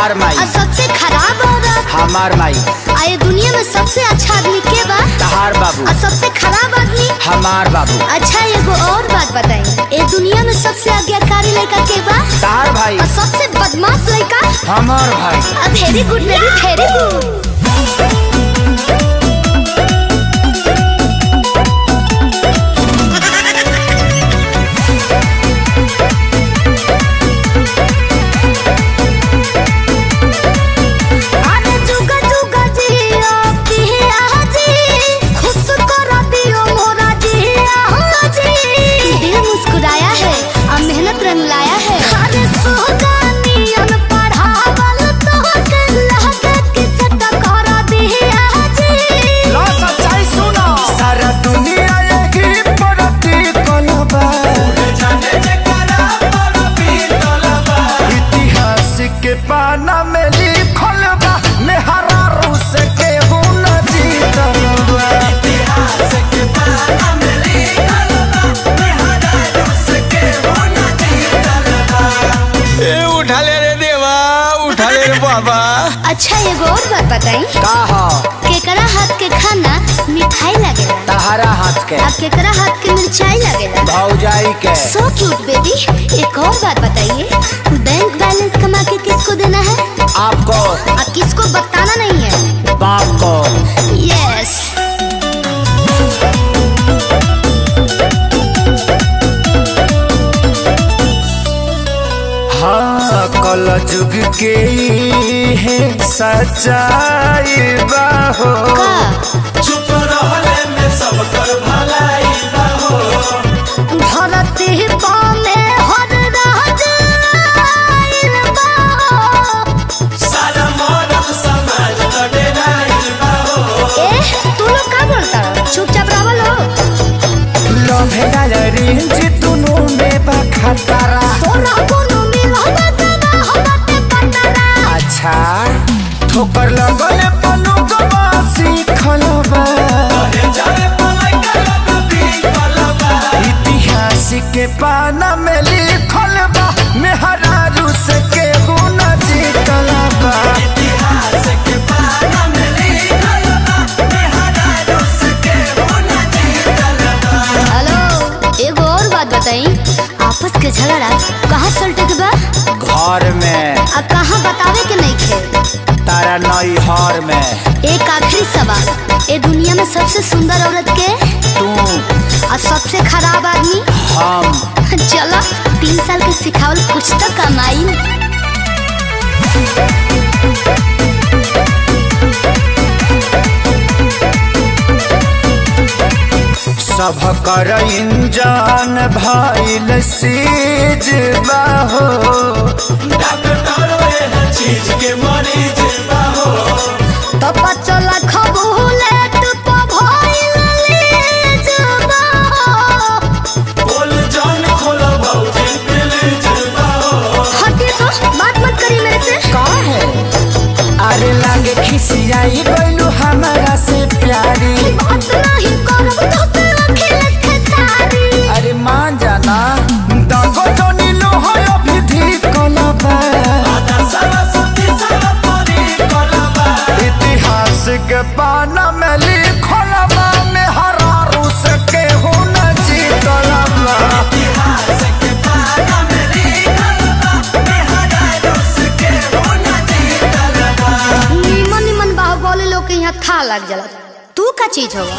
तहार माई। और सबसे खराब औरत हमार माई। ये दुनिया में सबसे अच्छा आदमी के बा? तहार बाबू। और सबसे खराब आदमी? हमार बाबू। अच्छा एगो और बात बताई, ये दुनिया में सबसे आज्ञाकारी लड़का के बा? तहार भाई। और सबसे बदमाश लड़का? हमार भाई। Very good baby, very good. पाना में लिखल बा मेहरा रूस के हुन जीतल बा। इतिहास के पाना में लिखल बा मेहरा रूस के हुन जीतल बा। ए उठा ले रे देवा, उठा ले रे बाबा। अच्छा एगो और बात बताई, का हो? केकरा हाथ के खाना मिठाई लगेला? तहारा हाथ के। और केकरा हाथ के मिर्चाई लगेला? भौजाई के। So cute baby. एक और बात बताइए, बैंक बैलेंस कमा के किसको देना है? आपको। और किसको बताना नहीं है? बाप को। यस। हाँ कल जुग के है सच्चाई बाहो। चुप रहले में सब कर भलाई बाहो। धरती पामे हर राज आइल बाहो। सारा मानव समाज लड़ाई बाहो। तू लोग का बोलता हो? चुपचाप रहो लो। लोभे रेंज दोनों में बखतरा। अच्छा ठोकर लगल पनु गवासी खलबा। इतिहास के पाना में लिखल बा मेहरा रूस के गुण जीतल बा। इतिहास के पाना में लिखल बा मेहरा रूस के गुण जीतल बा। हेलो, एगो और बात बताई, आपस के झगड़ा कहाँ सलटे के बा? घर में। अब कहाँ बतावे के नहीं खे? तारा नई हर में। एक आखिरी सवाल, ये दुनिया में सबसे सुंदर औरत के? तू। और सबसे खराब आदमी? हम। चलो 3 साल के सिखावल कुछ तो कमाई। सब कर इंजान भइल सीज बाहो। डॉक्टर एह चीज के मरीज बाहो। तो 5 लाख बुलेट पे भइल लीज बाहो। बोल जान खोला भौजी प्लीज बाहो। हटिए तो, बात मत करी मेरे से। का है? अरे लागे खिसियाई गइलू हमारा से प्यारी। बात नहीं करब तो से अखिलेश खेसारी। अरे मान जाना। दागो जनी लो हो अभी धी कलबा। आधा सरस्वती सरपरी कलबा। इतिहास के पाना में लिखल बा मेहरा रूस के हुन जीतल बा। इतिहास के पाना में लिखल बा मेहरा रूस के हुन जीतल बा। निमन निमन बाहुबली लोग के यहाँ था लग जाला। तू का चीज होगा?